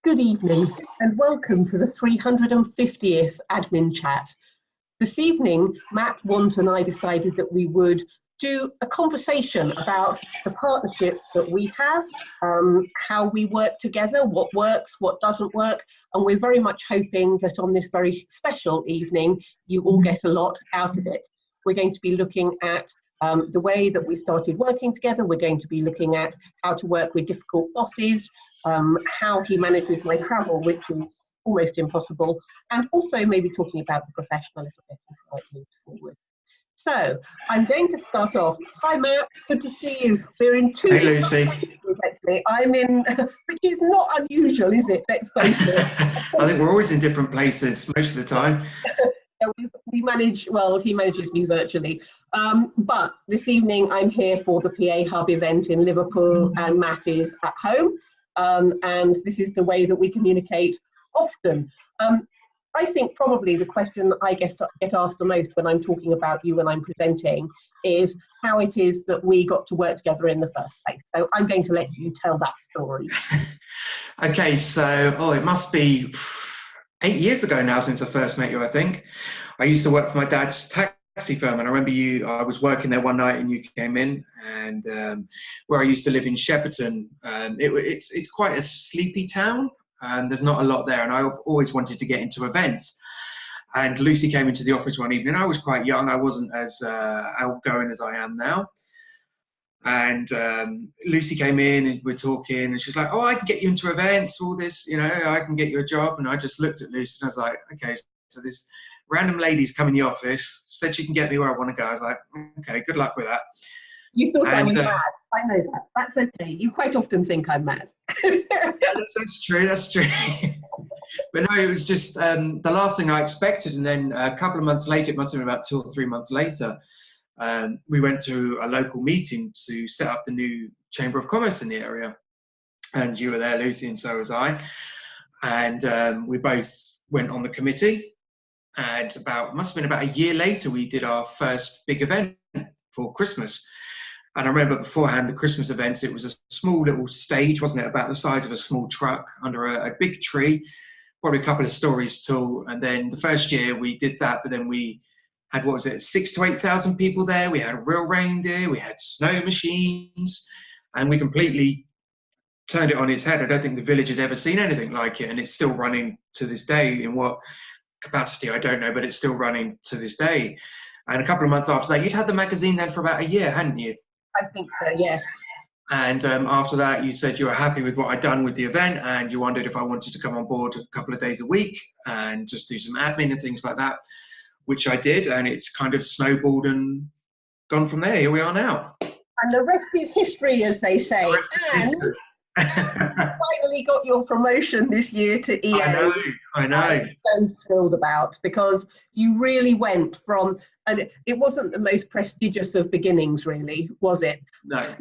Good evening and welcome to the 350th Adminchat. This evening, Matt, Want and I decided that we would do a conversation about the partnerships that we have, how we work together, what works, what doesn't work, and we're very much hoping that on this very special evening, you all get a lot out of it. We're going to be looking at the way that we started working together. We're going to be looking at how to work with difficult bosses, how he manages my travel, which is almost impossible, and also maybe talking about the profession a little bit and how it moves forward. So I'm going to start off. Hi Matt, good to see you. We're in two. Hey Lucy. Actually, I'm in, which is not unusual, is it? Let's face it. I think we're always in different places most of the time. We manage, well, he manages me virtually. But this evening I'm here for the PA Hub event in Liverpool and Matt is at home. And this is the way that we communicate often. I think probably the question that I get asked the most when I'm talking about you when I'm presenting is how it is that we got to work together in the first place. So I'm going to let you tell that story. Okay, so, it must be 8 years ago now since I first met you, I think. I used to work for my dad's taxi firm, and I remember I was working there one night and you came in, and where I used to live in Shepperton, it's quite a sleepy town. There's not a lot there, and I've always wanted to get into events. And Lucy came into the office one evening. I was quite young. I wasn't as outgoing as I am now. And Lucy came in and we're talking, and she's like, "Oh, I can get you into events, all this, I can get you a job." And I just looked at Lucy and I was like, "Okay, so this random lady's come in the office, said she can get me where I want to go." I was like, "Okay, good luck with that." You thought I was mad. I know that. That's okay. You quite often think I'm mad. Yeah, that's true. That's true. But no, it was just the last thing I expected. And then a couple of months later, it must have been about 2 or 3 months later, we went to a local meeting to set up the new Chamber of Commerce in the area. And you were there, Lucy, and so was I. And we both went on the committee. And must have been about a year later, we did our first big event for Christmas. And I remember beforehand, the Christmas events, it was a small little stage, wasn't it? About the size of a small truck under a big tree, probably a couple of stories tall. And then the first year we did that, but then we had, 6,000 to 8,000 people there. We had a real reindeer, we had snow machines, and we completely turned it on its head. I don't think the village had ever seen anything like it. And it's still running to this day. In what capacity, I don't know, but it's still running to this day. And a couple of months after that, you'd had the magazine then for about a year, hadn't you? I think so, yes. And after that, you said you were happy with what I'd done with the event, and you wondered if I wanted to come on board a couple of days a week and just do some admin and things like that, which I did, and it's kind of snowballed and gone from there. Here we are now. And the rest is history, as they say. And you finally got your promotion this year to EA. I know. I'm so thrilled about, because you really went from, and it wasn't the most prestigious of beginnings, really, was it? No.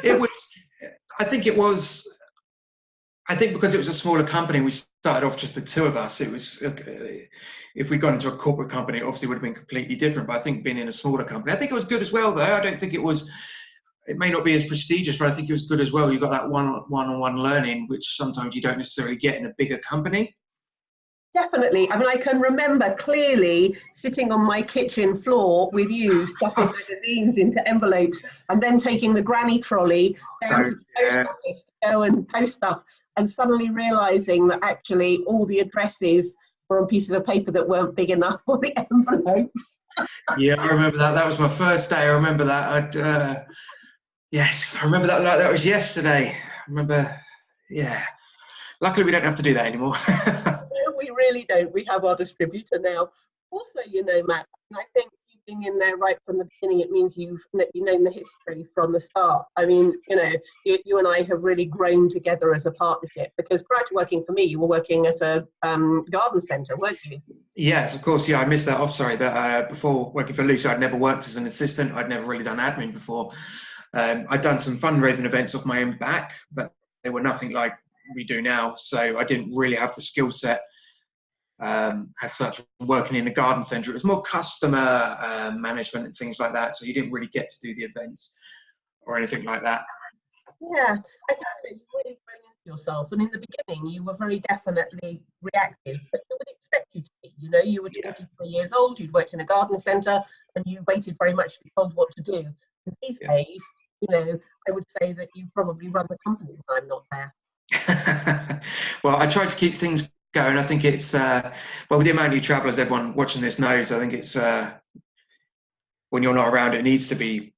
It was, I think because it was a smaller company, we started off just the two of us. It was, if we'd gone into a corporate company, it obviously would have been completely different. But I think being in a smaller company, I think it was good as well, though. I don't think it may not be as prestigious, but I think it was good as well. You got that one-on-one learning, which sometimes you don't necessarily get in a bigger company. Definitely. I mean, I can remember clearly sitting on my kitchen floor with you, stuffing magazines into envelopes, and then taking the granny trolley down to the post office to go and post stuff, and suddenly realising that actually all the addresses were on pieces of paper that weren't big enough for the envelopes. Yeah, I remember that. That was my first day. I remember that. Yes, I remember that like that was yesterday. I remember, yeah. Luckily, we don't have to do that anymore. We really don't. We have our distributor now. Also, Matt, I think you being in there right from the beginning, it means you've known the history from the start. I mean, you and I have really grown together as a partnership, because prior to working for me, you were working at a garden centre, weren't you? Yes, of course. Yeah, I missed that off. Sorry, that before working for Lucy, I'd never worked as an assistant. I'd never really done admin before. I'd done some fundraising events off my own back, but they were nothing like we do now. So I didn't really have the skill set as such working in a garden centre. It was more customer management and things like that. So you didn't really get to do the events or anything like that. Yeah, I think that you really grown into yourself. And in the beginning, you were very definitely reactive, but they would expect you to be. You know, you were 23 years old, you'd worked in a garden centre, and you waited very much to be told what to do. And these days, you know, I would say that you probably run the company when I'm not there. Well, I try to keep things going. I think it's, well, with the amount of travellers everyone watching this knows, I think it's, when you're not around, there needs to be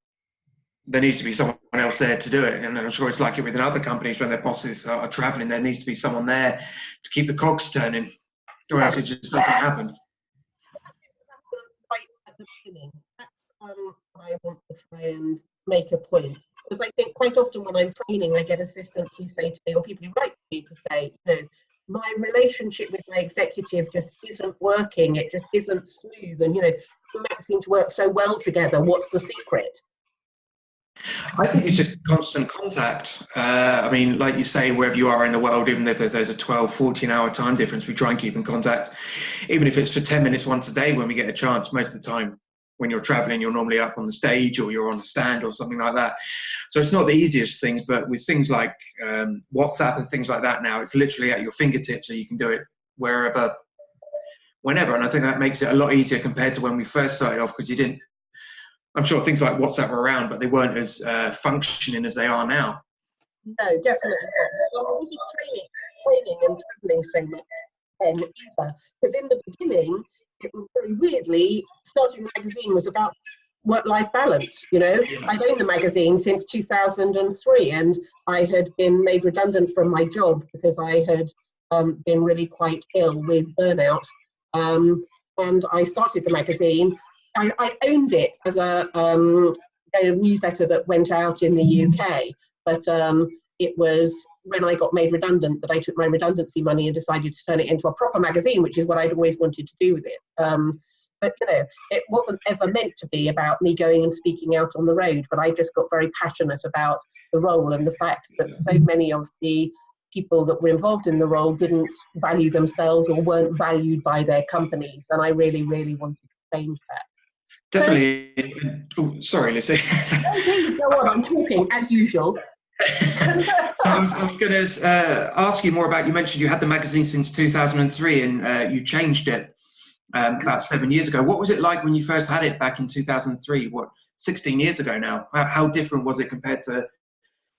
someone else there to do it. And I'm sure it's like it within other companies when their bosses are traveling, there needs to be someone there to keep the cogs turning, or else it just doesn't happen. Right at the beginning, that's I want to try and make a point. Because I think quite often when I'm training, I get assistants who say to me, or people who write to me to say, you know, my relationship with my executive just isn't working, it just isn't smooth, and, you know, we seem to work so well together, what's the secret? I think it's just constant contact. I mean, like you say, wherever you are in the world, even if there's a 12, 14-hour time difference, we try and keep in contact, even if it's for 10 minutes once a day when we get a chance. Most of the time when you're traveling, you're normally up on the stage or you're on a stand or something like that. So it's not the easiest things, but with things like WhatsApp and things like that now, it's literally at your fingertips, so you can do it wherever, whenever. And I think that makes it a lot easier compared to when we first started off, because you didn't, I'm sure things like WhatsApp were around, but they weren't as functioning as they are now. No, definitely not. I wasn't training and travelling so much then either. Because in the beginning, it was very weirdly, starting the magazine was about work-life balance, you know. Yeah. I'd owned the magazine since 2003, and I had been made redundant from my job because I had been really quite ill with burnout. And I started the magazine. I owned it as a newsletter that went out in the UK, but it was when I got made redundant that I took my redundancy money and decided to turn it into a proper magazine, which is what I'd always wanted to do with it. But, you know, it wasn't ever meant to be about me going and speaking out on the road, but I just got very passionate about the role and the fact that so many of the people that were involved in the role didn't value themselves or weren't valued by their companies. And I really, really wanted to change that. Definitely. Oh, sorry, Lucy. No, please go on. I'm talking as usual. So I was going to ask you more about, you mentioned you had the magazine since 2003 and you changed it about 7 years ago. What was it like when you first had it back in 2003? What, 16 years ago now? How different was it compared to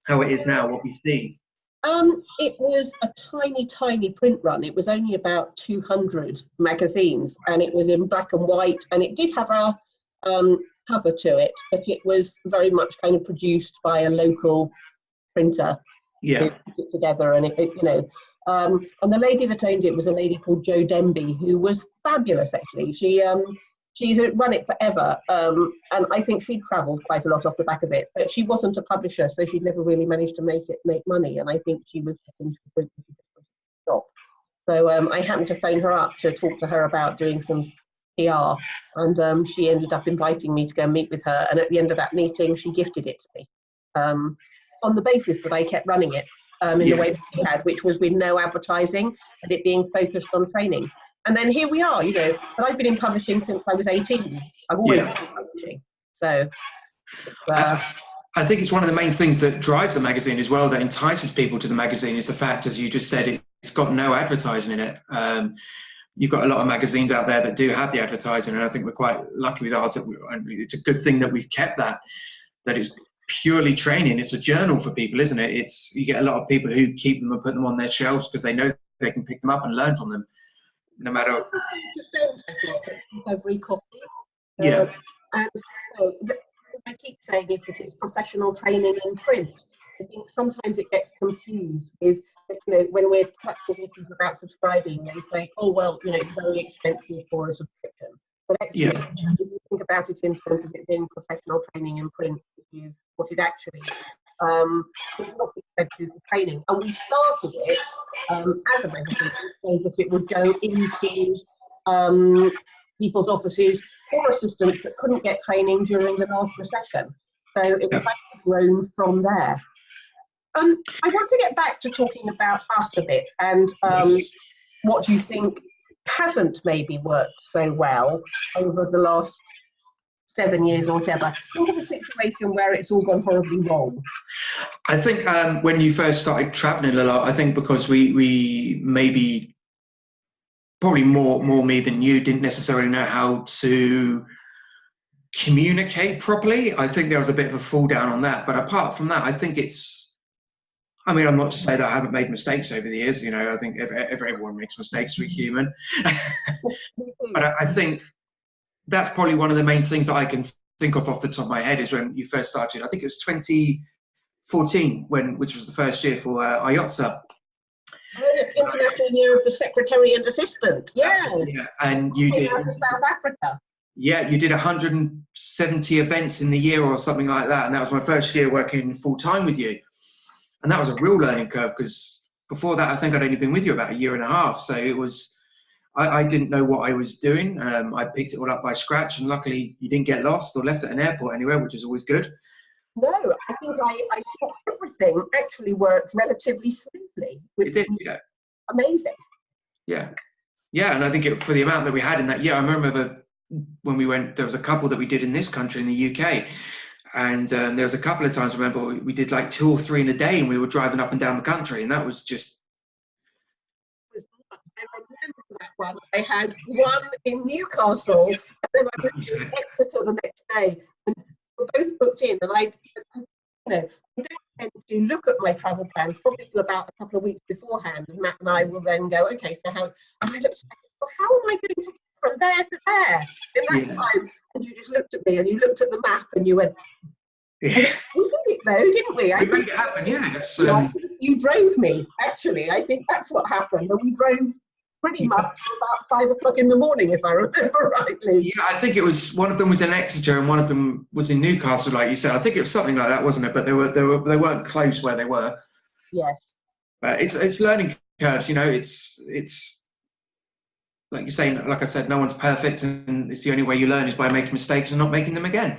how it is now, what we see? It was a tiny, tiny print run. It was only about 200 magazines, and it was in black and white, and it did have a cover to it, but it was very much kind of produced by a local printer. Yeah. Who put it together, and it you know, and the lady that owned it was a lady called Jo Denby, who was fabulous actually. She had run it forever, and I think she'd travelled quite a lot off the back of it, but she wasn't a publisher, so she'd never really managed to make money, and I think she was getting to the point where she just wanted to stop. So I happened to phone her up to talk to her about doing some PR, and she ended up inviting me to go and meet with her, and at the end of that meeting she gifted it to me, on the basis that I kept running it in the way that she had, which was with no advertising and it being focused on training. And then here we are, you know, but I've been in publishing since I was 18. I've always been in publishing. So I think it's one of the main things that drives the magazine as well, that entices people to the magazine, is the fact, as you just said, it's got no advertising in it. You've got a lot of magazines out there that do have the advertising, and I think we're quite lucky with ours. It's a good thing that we've kept that it's purely training. It's a journal for people, isn't it? You get a lot of people who keep them and put them on their shelves because they know they can pick them up and learn from them, no matter. Every copy. Yeah. And so I keep saying is that it's professional training in print. I think sometimes it gets confused with, you know, when we're talking to people about subscribing, they say, oh, well, you know, it's very expensive for a subscription. But actually, if you think about it in terms of it being professional training in print, which is what it actually is, it's not expensive for training. And we started it as a magazine so that it would go into people's offices for assistants that couldn't get training during the last recession. So it's actually grown from there. I want to get back to talking about us a bit and what you think hasn't maybe worked so well over the last 7 years or whatever. Think of a situation where it's all gone horribly wrong. I think when you first started traveling a lot, I think because we maybe, probably more me than you, didn't necessarily know how to communicate properly. I think there was a bit of a fall down on that. But apart from that, I think I mean, I'm not to say that I haven't made mistakes over the years. You know, I think everyone makes mistakes. We're human. But I think that's probably one of the main things that I can think of off the top of my head is when you first started. I think it was 2014, which was the first year for IOTSA. Oh, it's International Year of the Secretary and Assistant. Yeah. Yeah, and you did. Out of South Africa. Yeah, you did 170 events in the year or something like that, and that was my first year working full time with you. And that was a real learning curve because before that, I think I'd only been with you about 1.5 years. So it was, I didn't know what I was doing. I picked it all up by scratch, and luckily you didn't get lost or left at an airport anywhere, which is always good. No, I think I thought everything actually worked relatively smoothly. It did, yeah. Amazing. Yeah. Yeah, and I think for the amount that we had in that year, I remember when we went, there was a couple that we did in this country, in the UK. And there was a couple of times, I remember, we did like 2 or 3 in a day, and we were driving up and down the country, and that was just... I remember that one. I had one in Newcastle, and then I went to Exeter the next day. And we were both booked in, and I don't tend to look at my travel plans probably for about a couple of weeks beforehand, and Matt and I will then go, okay, so how... And I looked at, well, how am I going to get from there to there in that time? And you just looked at me, and you looked at the map, and you went, we did it though, didn't we? We made it happen, yes. You drove me, actually. I think that's what happened. And we drove pretty much about 5 o'clock in the morning, if I remember rightly. Yeah, I think it was, one of them was in Exeter and one of them was in Newcastle, like you said. I think it was something like that, wasn't it? But they weren't close where they were. Yes. It's learning curves, you know. It's like you say, like I said, no one's perfect, and it's the only way you learn is by making mistakes and not making them again,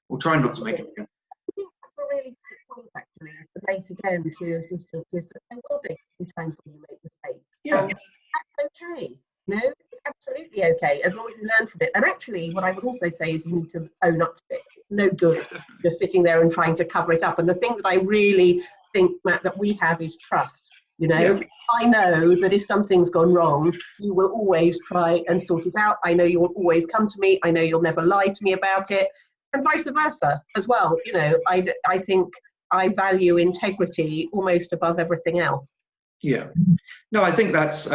or trying not to make them again. I think that's a really good point, actually, to make again to your assistants, is that there will be times when you make mistakes. Yeah. That's okay. No, it's absolutely okay, as long as you learn from it. And actually, what I would also say is you need to own up to it. It's no good just sitting there and trying to cover it up. And the thing that I really think, Matt, that we have is trust. You know, I know that if something's gone wrong, you will always try and sort it out. I know you'll always come to me. I know you'll never lie to me about it. And vice versa as well. You know, I think I value integrity almost above everything else. Yeah. No, I think that's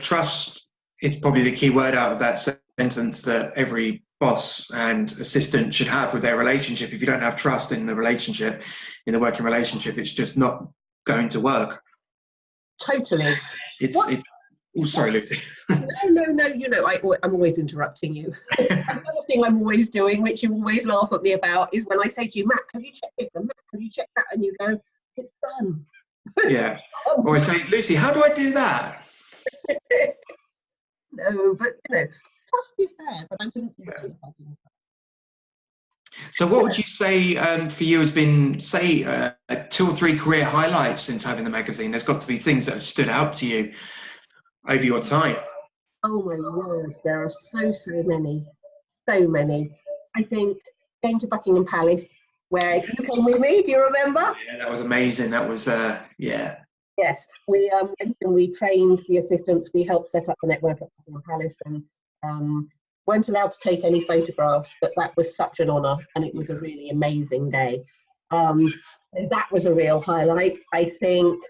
trust is probably the key word out of that sentence that every boss and assistant should have with their relationship. If you don't have trust in the relationship, in the working relationship, it's just not going to work. Totally. Oh, sorry, Lucy. No. You know, I'm always interrupting you. Another thing I'm always doing, which you always laugh at me about, is when I say to you, Matt, have you checked this? And Matt, have you checked that? And you go, it's done. Yeah. Or I say, Lucy, how do I do that? No, but you know, trust is there, but I wouldn't do it if I didn't. So what would you say for you has been, say, 2 or 3 career highlights since having the magazine? There's got to be things that have stood out to you over your time. Oh my word, there are so many. I think going to Buckingham Palace, where you came with me, do you remember? Yeah, that was amazing. That was, yeah. Yes, we trained the assistants. We helped set up the network at Buckingham Palace, and weren't allowed to take any photographs, but that was such an honour, and it was a really amazing day. That was a real highlight. I think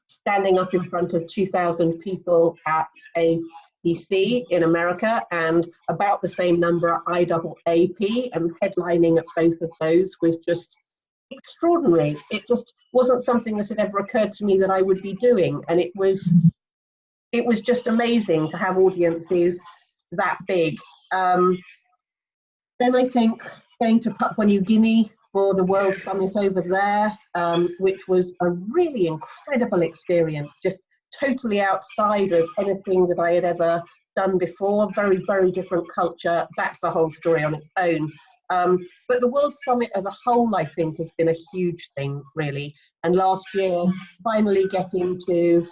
standing up in front of 2,000 people at a PC in America and about the same number at IAAP, and headlining at both of those was just extraordinary. It just wasn't something that had ever occurred to me that I would be doing, and it was just amazing to have audiences that big. Then I think going to Papua New Guinea for the World Summit over there, which was a really incredible experience, just totally outside of anything that I had ever done before. Very, very different culture. That's a whole story on its own. But the World Summit as a whole, I think, has been a huge thing, really. And last year, finally getting to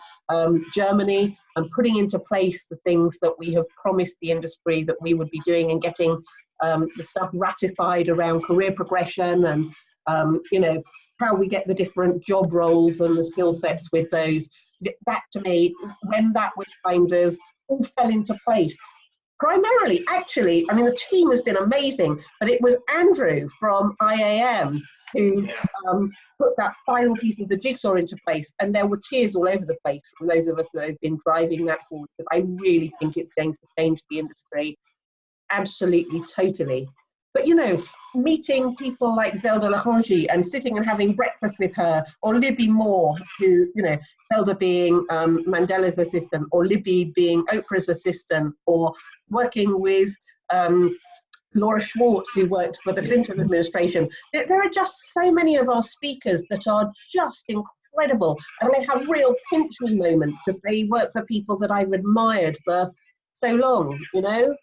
Germany and putting into place the things that we have promised the industry that we would be doing, and getting the stuff ratified around career progression and, you know, how we get the different job roles and the skill sets with those. That to me, when that was kind of all fell into place, primarily, actually, I mean, the team has been amazing, but it was Andrew from IAM who put that final piece of the jigsaw into place, and there were tears all over the place from those of us that have been driving that forward, because I really think it's going to change the industry, absolutely, totally. But, you know, meeting people like Zelda Lahanji and sitting and having breakfast with her, or Libby Moore, who, you know, Zelda being Mandela's assistant, or Libby being Oprah's assistant, or working with Laura Schwartz, who worked for the Clinton administration. There are just so many of our speakers that are just incredible. And they have real pinch me moments because they work for people that I've admired for so long, you know.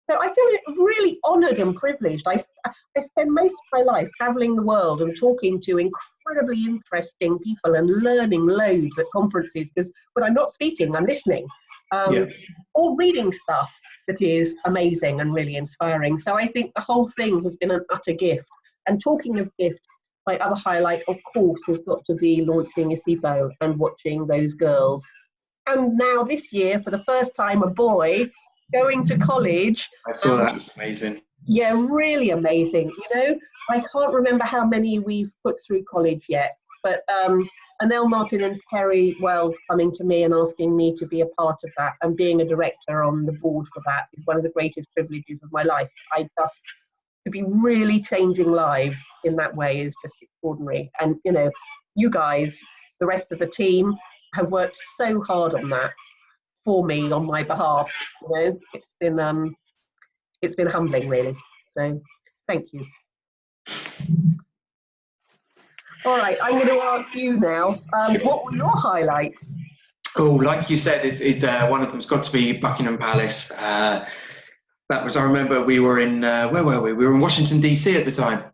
So I feel really honoured and privileged. I spend most of my life travelling the world and talking to incredibly interesting people and learning loads at conferences, because when I'm not speaking, I'm listening. Or reading stuff that is amazing and really inspiring. So I think the whole thing has been an utter gift. And talking of gifts, my other highlight, of course, has got to be launching ISIPO and watching those girls. And now this year, for the first time, a boy going to college. I saw that. It's amazing. Yeah, really amazing. You know, I can't remember how many we've put through college yet, but Anel Martin and Terry Wells coming to me and asking me to be a part of that, and being a director on the board for that is one of the greatest privileges of my life. To be really changing lives in that way is just extraordinary. And, you know, you guys, the rest of the team, have worked so hard on that for me on my behalf. You know, it's been humbling, really. So thank you. All right, I'm going to ask you now, what were your highlights? Oh, like you said, one of them's got to be Buckingham Palace. That was, I remember we were in, where were we? We were in Washington, D.C. at the time.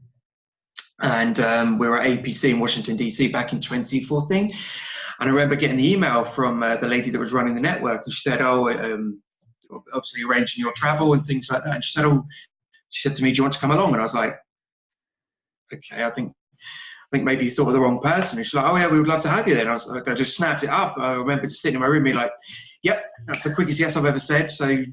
And we were at APC in Washington, D.C. back in 2014. And I remember getting the email from the lady that was running the network. And she said, obviously arranging your travel and things like that. And she said to me, do you want to come along? And I was like, okay, I think maybe you thought of the wrong person. And she's like, oh yeah, we would love to have you then. I just snapped it up. I remember just sitting in my room being like, yep, that's the quickest yes I've ever said. So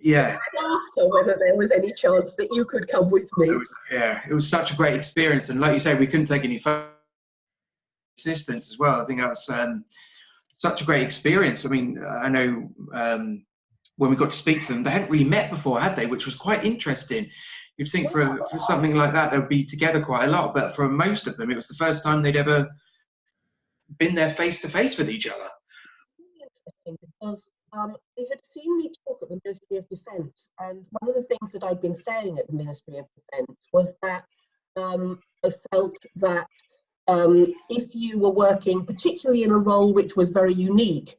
yeah. I asked her whether there was any chance that you could come with me. It was such a great experience. And like you say, we couldn't take any assistance as well. I think that was such a great experience. I mean, I know when we got to speak to them, they hadn't really met before, had they? Which was quite interesting. You'd think for something like that, they would be together quite a lot, but for most of them, it was the first time they'd ever been there face to face with each other. Really interesting, because they had seen me talk at the Ministry of Defence, and one of the things that I'd been saying at the Ministry of Defence was that I felt that if you were working, particularly in a role which was very unique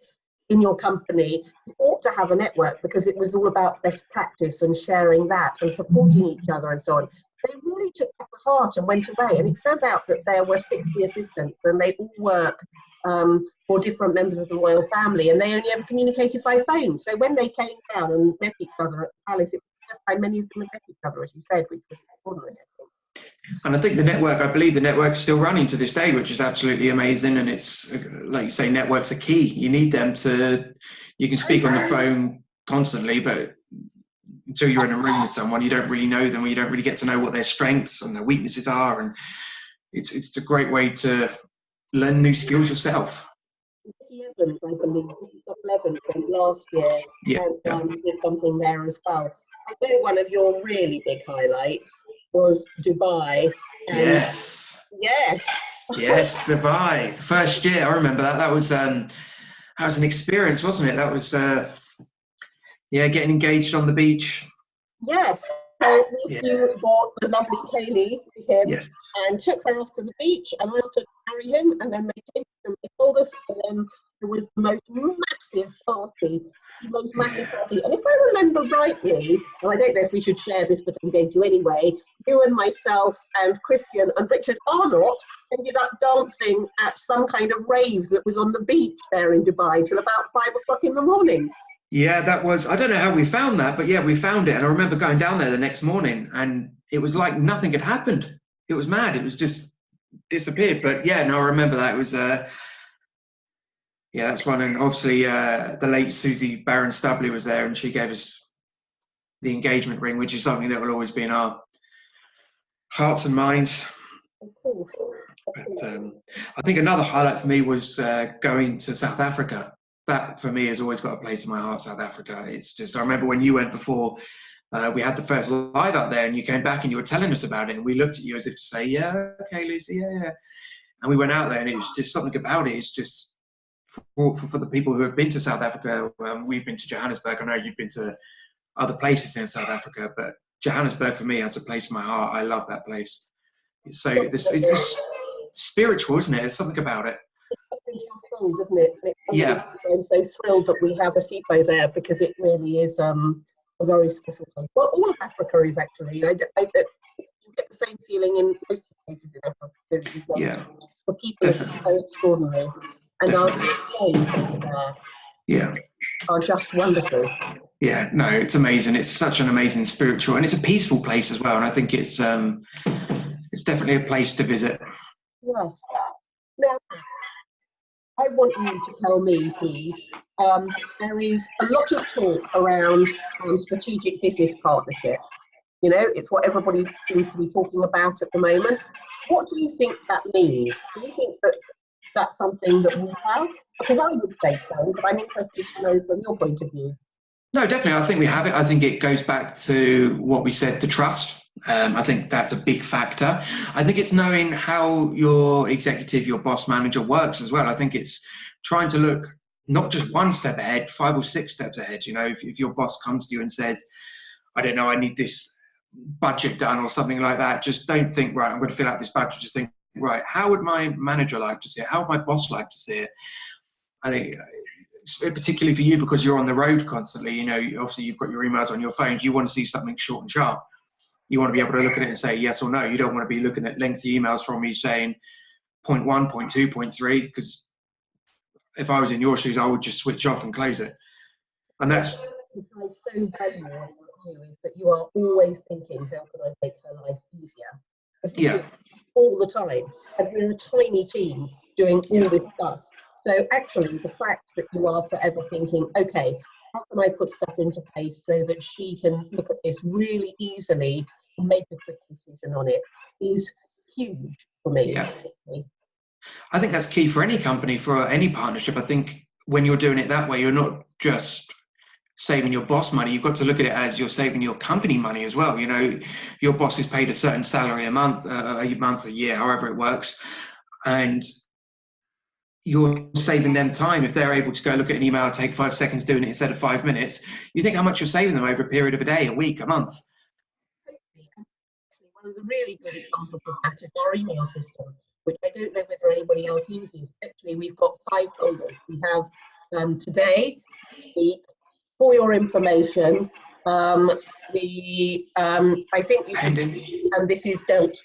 in your company, you ought to have a network, because it was all about best practice and sharing that and supporting each other and so on. They really took that to heart and went away, and it turned out that there were 60 assistants, and they all work for different members of the royal family, and they only ever communicated by phone. So when they came down and met each other at the palace, it was the first time many of them had met each other, as you said, which was extraordinary. And I think I believe the network's still running to this day, which is absolutely amazing. And it's, like you say, networks are key. You need them you can speak on the phone constantly, but until you're in a room with someone, you don't really know them, or you don't really get to know what their strengths and their weaknesses are. And it's a great way to learn new skills yourself. Vicky Evans, I believe, Evans went last year and did something there as well. I know one of your really big highlights was Dubai. Yes, Dubai. The first year, I remember that. That was an experience, wasn't it? That was getting engaged on the beach. Yes. So you bought the lovely Kaylee with him and took her off to the beach, and I took to marry him, and then they came and they told us, and then there was the most massive party. And if I remember rightly, and I don't know if we should share this, but I'm going to anyway, you and myself and Christian and Richard Arnott ended up dancing at some kind of rave that was on the beach there in Dubai till about 5 o'clock in the morning. Yeah, that was, I don't know how we found that, but yeah, we found it. And I remember going down there the next morning and it was like nothing had happened. It was mad. It was just disappeared. But yeah, no, I remember that. It was, yeah, that's one. And obviously, the late Susie Baron Stubley was there and she gave us the engagement ring, which is something that will always be in our hearts and minds. Of course. But I think another highlight for me was going to South Africa. That for me has always got a place in my heart, South Africa. It's just, I remember when you went before, we had the first live out there and you came back and you were telling us about it and we looked at you as if to say, yeah, okay, Lucy, yeah. And we went out there and it was just something about it. It's just for the people who have been to South Africa, we've been to Johannesburg. I know you've been to other places in South Africa, but Johannesburg for me has a place in my heart. I love that place. It's so, it's just spiritual, isn't it? There's something about it. It's your soul, doesn't it? Yeah. I'm so thrilled that we have a SIPO there because it really is a very special place. Well, all of Africa is actually. You get the same feeling in most places in Africa. Yeah. The people are so extraordinary, and are just wonderful. Yeah, no, it's amazing. It's such an amazing spiritual, and it's a peaceful place as well. And I think it's definitely a place to visit. Yeah. Now, I want you to tell me, please. There is a lot of talk around strategic business partnership. You know, it's what everybody seems to be talking about at the moment. What do you think that means? Do you think that that's something that we have? Because I would say so, but I'm interested to know from your point of view. No, definitely. I think we have it. I think it goes back to what we said, the trust. I think that's a big factor. I think it's knowing how your executive, your boss manager works as well. I think it's trying to look not just one step ahead, 5 or 6 steps ahead. You know, if your boss comes to you and says, I don't know, I need this budget done or something like that, just don't think, right, I'm going to fill out this budget. Just think, right, how would my manager like to see it? How would my boss like to see it? I think particularly for you, because you're on the road constantly, you know, obviously you've got your emails on your phone. You want to see something short and sharp. You want to be able to look at it and say yes or no. You don't want to be looking at lengthy emails from me saying point 1, point 2, point 3, because if I was in your shoes, I would just switch off and close it. And that's what I so value about you is that you are always thinking, how can I make her life easier? Yeah. All the time. And we're a tiny team doing all this stuff. So actually, the fact that you are forever thinking, okay, how can I put stuff into place so that she can look at this really easily and make a quick decision on it is huge for me. Yeah. I think that's key for any company, for any partnership. I think when you're doing it that way, you're not just saving your boss money. You've got to look at it as you're saving your company money as well. You know, your boss is paid a certain salary a month, a year, however it works. And you're saving them time. If they're able to go look at an email, take 5 seconds doing it instead of 5 minutes, you think how much you're saving them over a period of a day, a week, a month. One of the really good examples of that is our email system, which I don't know whether anybody else uses. Actually, we've got 5 folders. We have today, for your information, I think you should, and this is dealt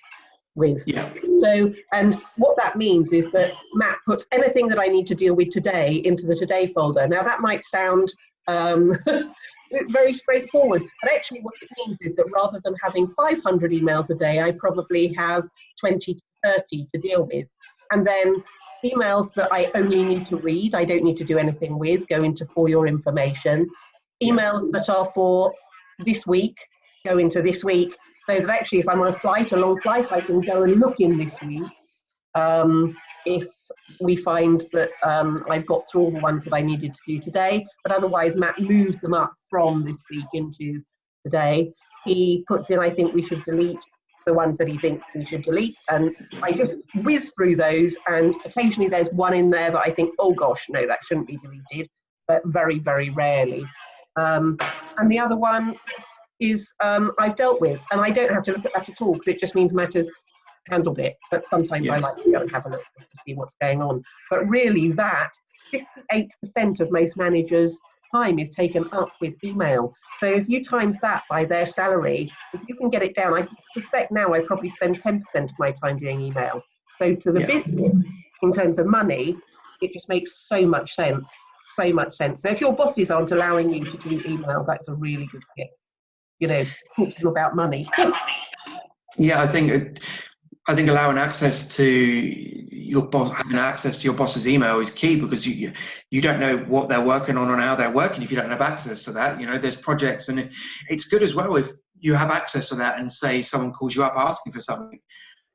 with. Yeah. So, and what that means is that Matt puts anything that I need to deal with today into the today folder. Now that might sound very straightforward, but actually what it means is that rather than having 500 emails a day, I probably have 20 to 30 to deal with. And then emails that I only need to read, I don't need to do anything with, go into for your information. Emails that are for this week, go into this week, so that actually if I'm on a long flight, I can go and look in this week. If we find that I've got through all the ones that I needed to do today, but otherwise Matt moves them up from this week into today. He puts in, I think we should delete the ones that he thinks we should delete, and I just whiz through those, and occasionally there's one in there that I think, oh gosh, no, that shouldn't be deleted, but very, very rarely. And the other one is I've dealt with, and I don't have to look at that at all because it just means Matt has handled it, but sometimes I like to go and have a look to see what's going on. But really that 58% of most managers' time is taken up with email. So if you times that by their salary, if you can get it down, I suspect now I probably spend 10% of my time doing email. So to the business, in terms of money, it just makes so much sense. so much sense. So if your bosses aren't allowing you to do email, that's a really good tip. You know, talk to them about money. Yeah, I think allowing access to your boss, having access to your boss's email is key, because you don't know what they're working on and how they're working if you don't have access to that. You know, there's projects, and it's good as well if you have access to that, and say someone calls you up asking for something.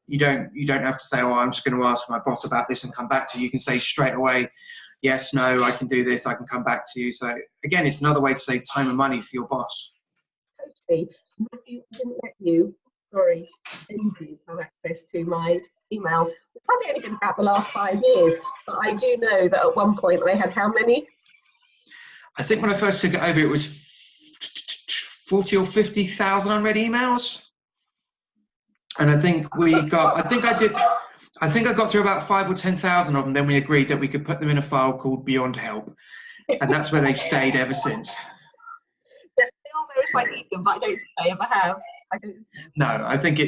You don't have to say, oh, I'm just going to ask my boss about this and come back to you. You can say straight away, yes, no, I can do this, I can come back to you. So again, it's another way to save time and money for your boss. Totally. Matthew, I didn't let you, sorry, Daisy, have access to my email. It's probably only been about the last 5 years, but I do know that at one point I had how many? I think when I first took it over, it was 40 or 50,000 unread emails. And I think I got through about 5 or 10,000 of them. Then we agreed that we could put them in a file called Beyond Help. And that's where they've stayed ever since. They're still there if I need them, but I don't think I ever have. No, I think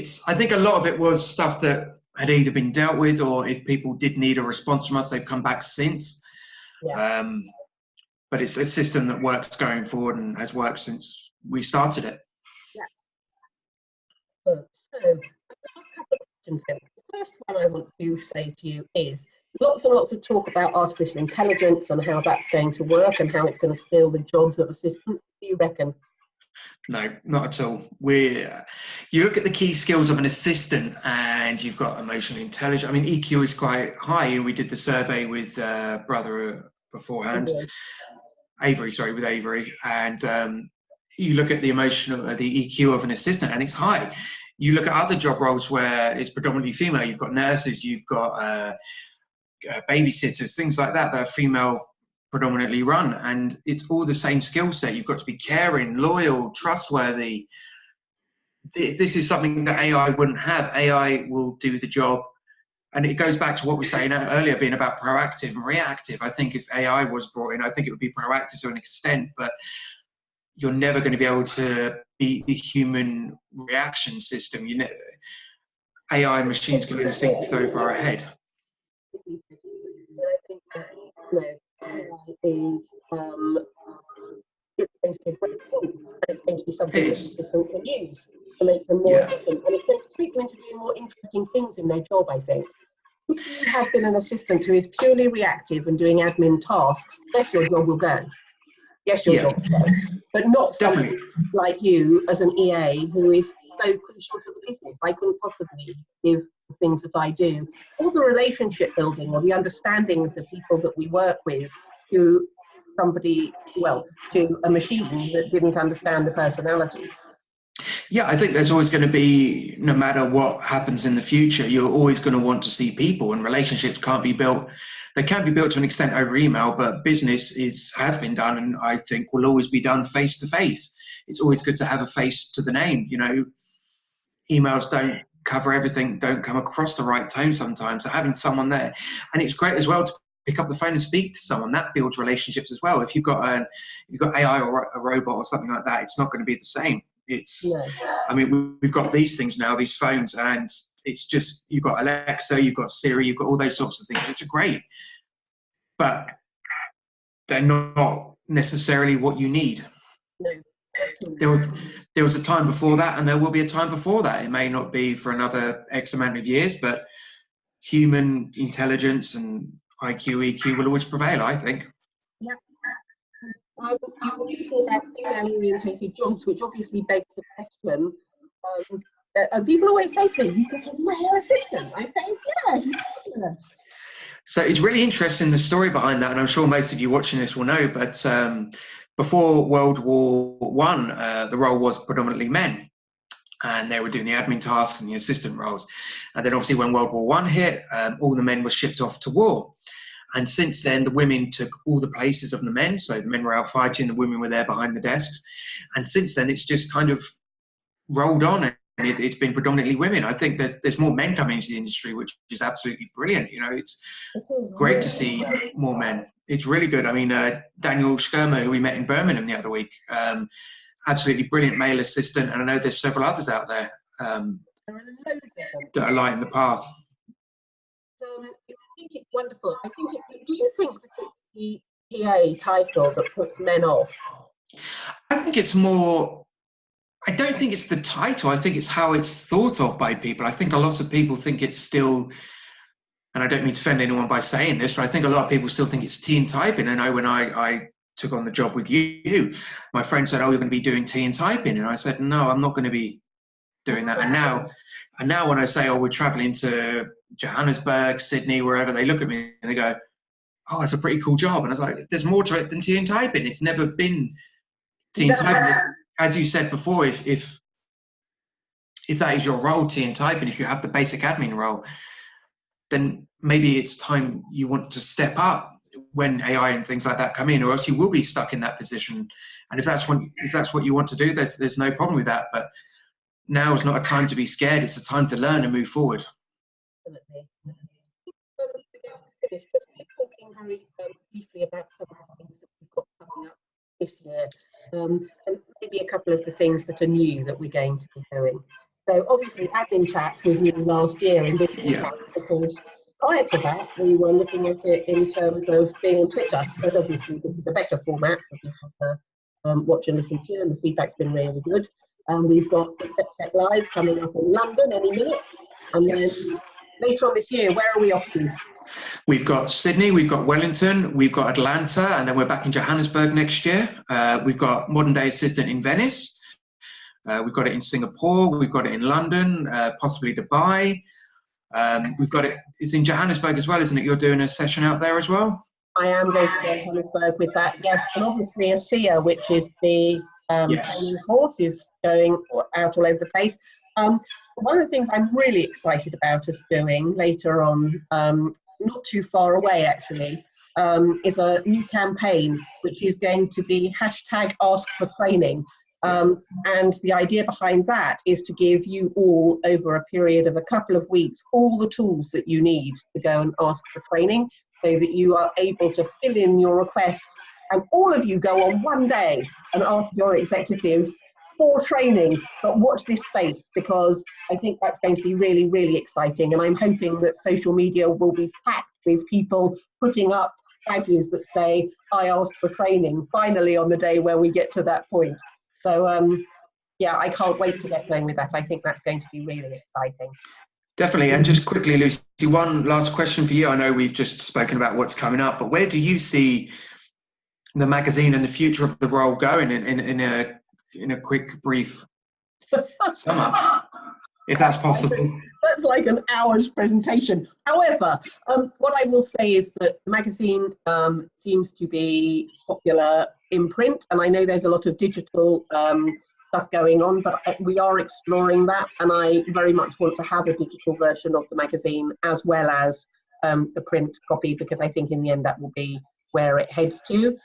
a lot of it was stuff that had either been dealt with, or if people did need a response from us, they've come back since. Yeah. But it's a system that works going forward and has worked since we started it. Yeah. So, the last couple of questions then. The first one I want to say to you is lots and lots of talk about artificial intelligence and how that's going to work and how it's going to steal the jobs of assistants. What do you reckon? No, not at all. You look at the key skills of an assistant, and you've got emotional intelligence. I mean, EQ is quite high, and we did the survey with Brother beforehand. With Avery, and you look at the EQ of an assistant, and it's high. You look at other job roles where it's predominantly female. You've got nurses, you've got babysitters, things like that are female predominantly run, and it's all the same skill set. You've got to be caring, loyal, trustworthy. This is something that AI wouldn't have. AI will do the job. And it goes back to what we were saying earlier, being about proactive and reactive. I think if AI was brought in, I think it would be proactive to an extent, but you're never going to be able to beat the human reaction system. AI machines can only think so far ahead. I think that AI is it's going to be a great tool, and it's going to be something that people can use to make them more efficient, and it's going to treat them into doing more interesting things in their job, I think. If you have been an assistant who is purely reactive and doing admin tasks, yes, your job will go. Yes, your job will go. But not somebody like you as an EA who is so crucial to the business. I couldn't possibly give the things that I do, or the relationship building, or the understanding of the people that we work with, to a machine that didn't understand the personalities. Yeah, I think there's always going to be, no matter what happens in the future, you're always going to want to see people, and relationships can't be built. They can be built to an extent over email, but business has been done, and I think will always be done face to face. It's always good to have a face to the name. You know, emails don't cover everything, don't come across the right tone sometimes. So having someone there, and it's great as well to pick up the phone and speak to someone. That builds relationships as well. If you've got AI or a robot or something like that, it's not going to be the same. I mean, we've got these things now, these phones, and it's just, you've got Alexa, you've got Siri, you've got all those sorts of things, which are great, but they're not necessarily what you need. No. There was a time before that, and there will be a time before that. It may not be for another X amount of years, but human intelligence and IQ, EQ will always prevail, I think. Yeah. I was talking about female-orientated jobs, which obviously begs the question. And people always say to me, "You've got a male assistant." I say, "Yeah, he's fabulous." So it's really interesting, the story behind that, and I'm sure most of you watching this will know. But before World War I, the role was predominantly men, and they were doing the admin tasks and the assistant roles. And then obviously when World War I hit, all the men were shipped off to war. And since then, the women took all the places of the men. So the men were out fighting, the women were there behind the desks. And since then, it's just kind of rolled on, and it's been predominantly women. I think there's more men coming into the industry, which is absolutely brilliant. You know, it's great to see more men. It's really good. I mean, Daniel Schirmer, who we met in Birmingham the other week, absolutely brilliant male assistant. And I know there's several others out there that are lighting the path. I think it's wonderful. Do you think that it's the PA title that puts men off? I think it's more, I don't think it's the title. I think it's how it's thought of by people. I think a lot of people think it's still, and I don't mean to offend anyone by saying this, but I think a lot of people still think it's tea and typing. And I know when I took on the job with you, my friend said, "Oh, you're going to be doing tea and typing," and I said, "No, I'm not going to be doing that." And now when I say, "Oh, we're traveling to Johannesburg, Sydney, wherever," they look at me and they go, "Oh, that's a pretty cool job." And I was like, "There's more to it than tea and typing. It's never been tea and typing." As you said before, if that is your role, tea and typing, if you have the basic admin role, then maybe it's time you want to step up when AI and things like that come in, or else you will be stuck in that position. And if that's what you want to do, there's no problem with that. But now is not a time to be scared. It's a time to learn and move forward. Definitely. Just keep talking very briefly about some of the things that we've got coming up this year, and maybe a couple of the things that are new that we're going to be doing. So obviously Adminchat was new last year in digital times, because prior to that we were looking at it in terms of being on Twitter, but obviously this is a better format for people to watch and listen to, and the feedback's been really good. We've got Tech Live coming up in London any minute, and Yes. then later on this year, where are we off to? We've got Sydney, we've got Wellington, we've got Atlanta, and then we're back in Johannesburg next year. We've got Modern Day Assistant in Venice. We've got it in Singapore. We've got it in London, possibly Dubai. We've got it. It's in Johannesburg as well, isn't it? You're doing a session out there as well. I am going to Johannesburg with that, yes, and obviously ASEA, which is the training course, is going out all over the place. One of the things I'm really excited about us doing later on, not too far away actually, is a new campaign which is going to be #AskForTraining. And the idea behind that is to give you all, over a period of a couple of weeks, all the tools that you need to go and ask for training, so that you are able to fill in your requests, and all of you go on one day and ask your executives for training. But watch this space, because I think that's going to be really, really exciting. And I'm hoping that social media will be packed with people putting up badges that say, "I asked for training," finally on the day where we get to that point. So yeah, I can't wait to get going with that. I think that's going to be really exciting. Definitely. And just quickly, Lucy, one last question for you. I know we've just spoken about what's coming up, but where do you see the magazine and the future of the role going in a quick, brief sum up, if that's possible? That's like an hour's presentation. However, what I will say is that the magazine seems to be popular in print, and I know there's a lot of digital stuff going on, but we are exploring that, and I very much want to have a digital version of the magazine as well as the print copy, because I think in the end that will be where it heads to.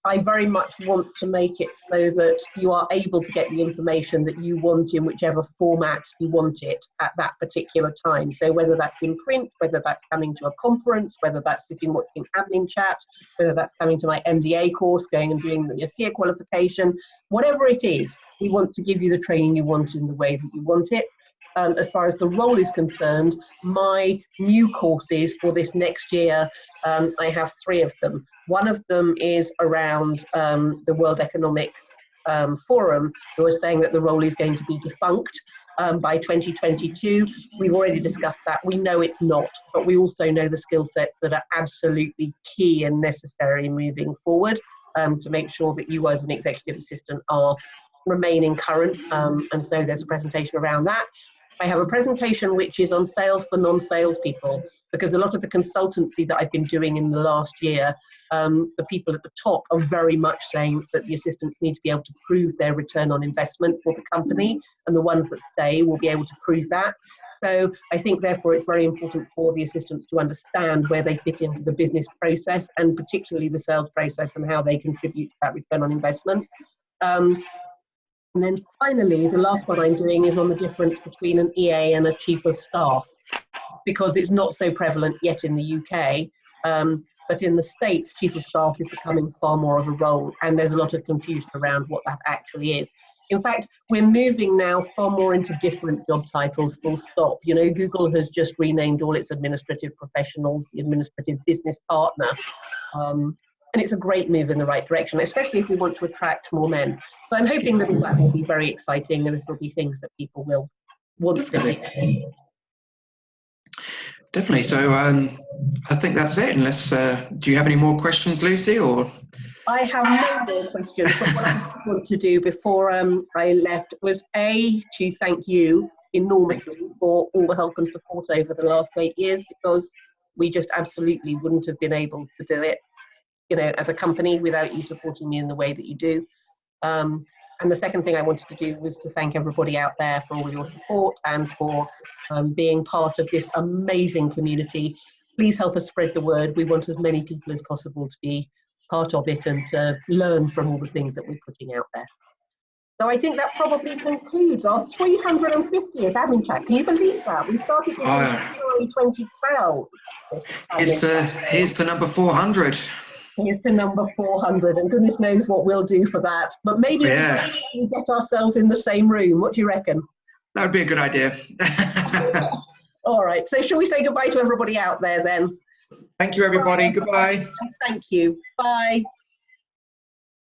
I very much want to make it so that you are able to get the information that you want in whichever format you want it at that particular time. So whether that's in print, whether that's coming to a conference, whether that's sitting watching Adminchat, whether that's coming to my MDA course, going and doing the ASEA qualification, whatever it is, we want to give you the training you want in the way that you want it. As far as the role is concerned, my new courses for this next year, I have 3 of them. One of them is around the World Economic Forum, who are saying that the role is going to be defunct by 2022. We've already discussed that. We know it's not, but we also know the skill sets that are absolutely key and necessary moving forward to make sure that you as an executive assistant are remaining current. And so there's a presentation around that. I have a presentation which is on sales for non-sales people, because a lot of the consultancy that I've been doing in the last year, the people at the top are very much saying that the assistants need to be able to prove their return on investment for the company, and the ones that stay will be able to prove that. So I think therefore it's very important for the assistants to understand where they fit into the business process, and particularly the sales process, and how they contribute to that return on investment. And then finally, the last one I'm doing is on the difference between an EA and a chief of staff, because it's not so prevalent yet in the UK. But in the States, chief of staff is becoming far more of a role, and there's a lot of confusion around what that actually is. In fact, we're moving now far more into different job titles, full stop. You know, Google has just renamed all its administrative professionals the administrative business partner. And it's a great move in the right direction, especially if we want to attract more men. So I'm hoping that all that will be very exciting, and it'll be things that people will want to do. Definitely. So I think that's it. Unless, do you have any more questions, Lucy? Or I have no more questions, but what I want to do before I left was to thank you enormously for all the help and support over the last 8 years, because we just absolutely wouldn't have been able to do it, you know, as a company without you supporting me in the way that you do. And the second thing I wanted to do was to thank everybody out there for all your support and for being part of this amazing community. Please help us spread the word. We want as many people as possible to be part of it and to learn from all the things that we're putting out there. So I think that probably concludes our 350th Adminchat. Can you believe that? We started this in February 2012. Here's to number 400. Here's to number 400, and goodness knows what we'll do for that. But maybe we get ourselves in the same room. What do you reckon? That would be a good idea. All right. So shall we say goodbye to everybody out there then? Thank you, everybody. Goodbye. Thank you. Bye.